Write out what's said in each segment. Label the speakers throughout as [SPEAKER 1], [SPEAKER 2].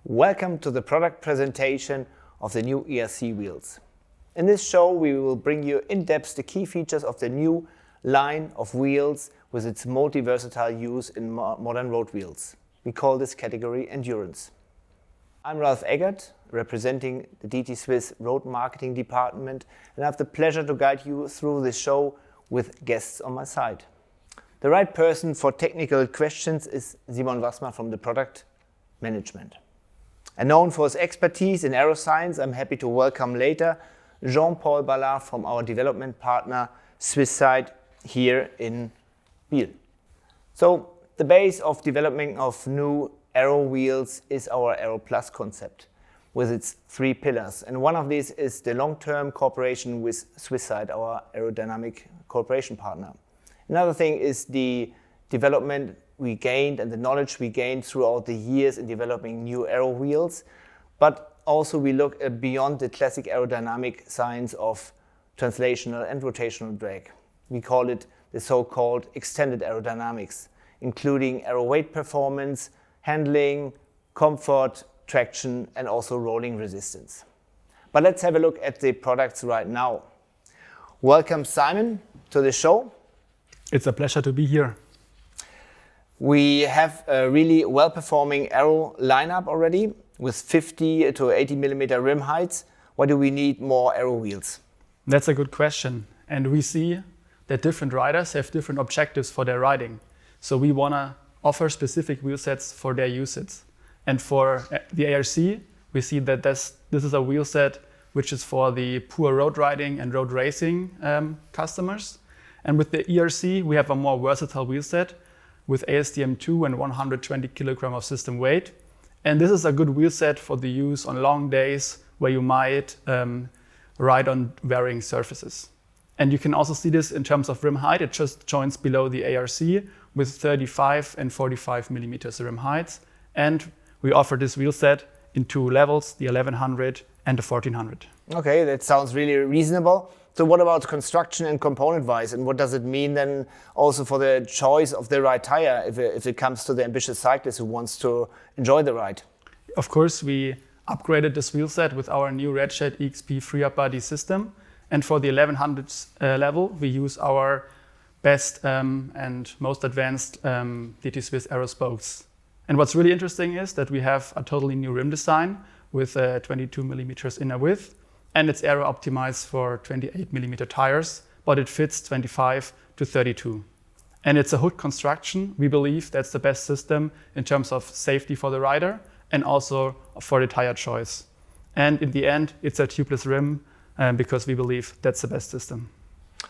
[SPEAKER 1] Welcome to the product presentation of the new ERC wheels. In this show we will bring you in depth the key features of the new line of wheels with its multi-versatile use in modern road wheels. We call this category Endurance. I'm Ralf Eggert, representing the dtswiss Road Marketing Department, and I have the pleasure to guide you through this show with guests on my side. The right person for technical questions is Simon Wassmer from the Product Management. And known for his expertise in aeroscience, I'm happy to welcome later Jean-Paul Ballard from our development partner Swisside here in Biel. So the base of development of new aero wheels is our Aero Plus concept with its three pillars. And one of these is the long-term cooperation with Swisside, our aerodynamic cooperation partner. Another thing is the development we gained and the knowledge we gained throughout the years in developing new aero wheels, but also we look beyond the classic aerodynamic science of translational and rotational drag. We call it the so-called extended aerodynamics, including aero weight performance, handling, comfort, traction, and also rolling resistance. But let's have a look at the products right now. Welcome, Simon, to the show.
[SPEAKER 2] It's a pleasure to be here.
[SPEAKER 1] We have a really well-performing aero lineup already with 50 to 80 millimeter rim heights. Why do we need more aero wheels?
[SPEAKER 2] That's a good question. And we see that different riders have different objectives for their riding. So we want to offer specific wheel sets for their usage. And for the ERC, we see that this is a wheel set which is for the pure road riding and road racing customers. And with the ERC, we have a more versatile wheel set with ASTM2 and 120 kilogram of system weight. And this is a good wheel set for the use on long days where you might ride on varying surfaces. And you can also see this in terms of rim height. It just joins below the ERC with 35 and 45 millimeters rim heights. And we offer this wheel set in two levels, the 1100 and the 1400.
[SPEAKER 1] Okay, that sounds really reasonable. So what about construction and component-wise, and what does it mean then also for the choice of the right tire if it comes to the ambitious cyclist who wants to enjoy the ride?
[SPEAKER 2] Of course, we upgraded this wheel set with our new RedShed EXP free-up body system. And for the 1100 level, we use our best and most advanced dtswiss aero spokes. And what's really interesting is that we have a totally new rim design with 22 millimeters inner width. And it's aero optimized for 28 millimeter tires, but it fits 25 to 32. And it's a hood construction. We believe that's the best system in terms of safety for the rider and also for the tire choice. And in the end, it's a tubeless rim because we believe that's the best system.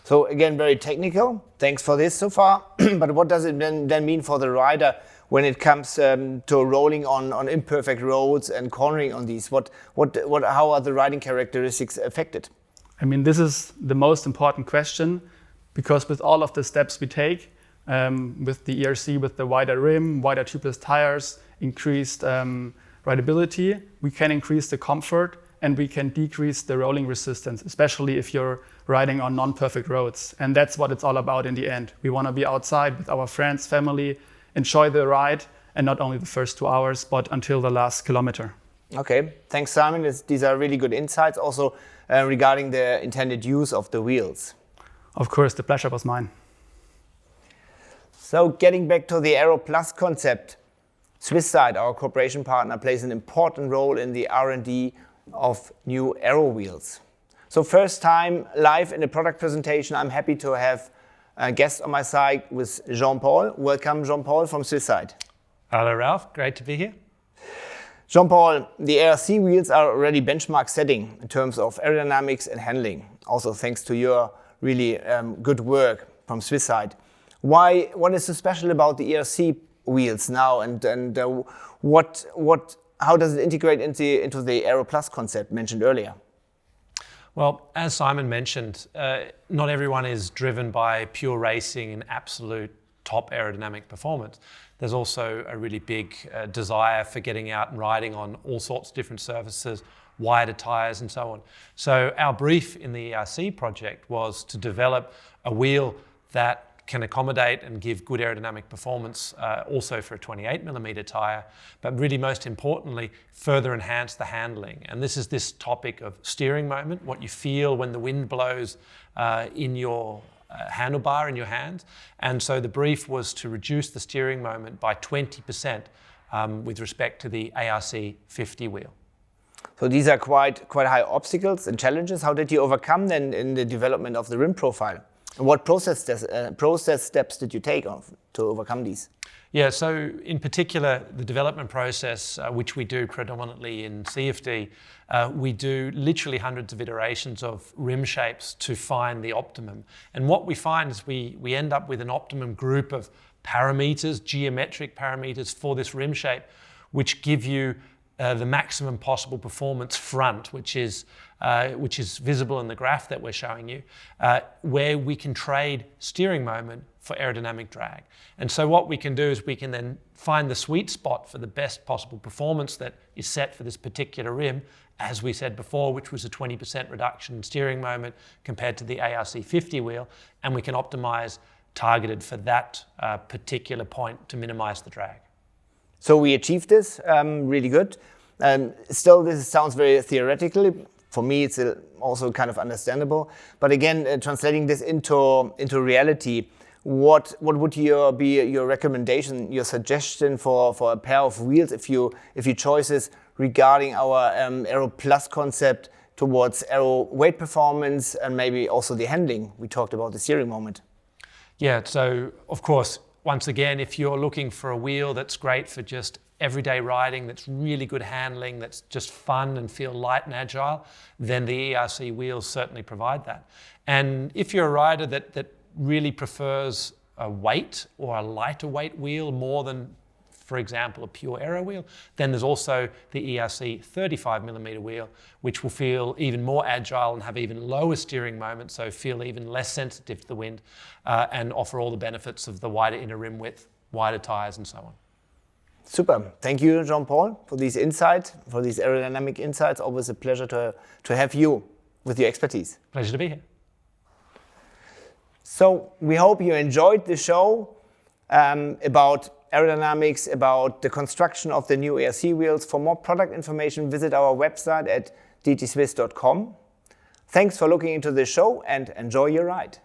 [SPEAKER 1] So again, very technical. Thanks for this so far. But what does it then mean for the rider when it comes to rolling on imperfect roads and cornering on these? How are the riding characteristics affected?
[SPEAKER 2] I mean, this is the most important question because with all of the steps we take, with the ERC, with the wider rim, wider tubeless tires, increased rideability, we can increase the comfort and we can decrease the rolling resistance, especially if you're riding on non-perfect roads. And that's what it's all about in the end. We want to be outside with our friends, family, enjoy the ride, and not only the first 2 hours, but until the last kilometer.
[SPEAKER 1] Okay, thanks, Simon. These are really good insights also regarding the intended use of the wheels.
[SPEAKER 2] Of course, the pleasure was mine.
[SPEAKER 1] So getting back to the Aero Plus concept, Swisside, our cooperation partner, plays an important role in the R&D of new aero wheels. So first time live in a product presentation, I'm happy to have a guest on my side with Jean-Paul. Welcome, Jean-Paul from Swisside.
[SPEAKER 3] Hello, Ralf. Great to be here.
[SPEAKER 1] Jean-Paul, the ERC wheels are already benchmark setting in terms of aerodynamics and handling. Also thanks to your really good work from Swisside. What is so special about the ERC wheels now, and how does it integrate into the Aero Plus concept mentioned earlier?
[SPEAKER 3] Well, as Simon mentioned, not everyone is driven by pure racing and absolute top aerodynamic performance. There's also a really big desire for getting out and riding on all sorts of different surfaces, wider tires and so on. So our brief in the ERC project was to develop a wheel that can accommodate and give good aerodynamic performance also for a 28mm tyre, but really most importantly, further enhance the handling. And this is this topic of steering moment, what you feel when the wind blows in your handlebar in your hand. And so the brief was to reduce the steering moment by 20% with respect to the ARC 50 wheel.
[SPEAKER 1] So these are quite high obstacles and challenges. How did you overcome them in the development of the rim profile? And what process steps did you take to overcome these?
[SPEAKER 3] Yeah, so in particular, the development process, which we do predominantly in CFD, we do literally hundreds of iterations of rim shapes to find the optimum. And what we find is we end up with an optimum group of parameters, geometric parameters for this rim shape, which give you the maximum possible performance front, which is visible in the graph that we're showing you, where we can trade steering moment for aerodynamic drag. And so what we can do is we can then find the sweet spot for the best possible performance that is set for this particular rim, as we said before, which was a 20% reduction in steering moment compared to the ARC 50 wheel, and we can optimize targeted for that particular point to minimize the drag.
[SPEAKER 1] So we achieved this, really good. Still, this sounds very theoretical. For me, it's also kind of understandable. But again, translating this into reality, what would be your recommendation, your suggestion for a pair of wheels if you choices regarding our Aero Plus concept towards aero weight performance and maybe also the handling? We talked about the steering moment.
[SPEAKER 3] Yeah, so of course, once again, if you're looking for a wheel that's great for just everyday riding, that's really good handling, that's just fun and feel light and agile, then the ERC wheels certainly provide that. And if you're a rider that really prefers a weight or a lighter weight wheel more than, for example, a pure aero wheel, then there's also the ERC 35mm wheel, which will feel even more agile and have even lower steering moment, so feel even less sensitive to the wind and offer all the benefits of the wider inner rim width, wider tyres and so on.
[SPEAKER 1] Super. Thank you, Jean-Paul, for these insights, for these aerodynamic insights. Always a pleasure to have you with your expertise.
[SPEAKER 3] Pleasure to be here.
[SPEAKER 1] So we hope you enjoyed the show about aerodynamics, about the construction of the new ERC wheels. For more product information, visit our website at dtswiss.com. Thanks for looking into the show and enjoy your ride.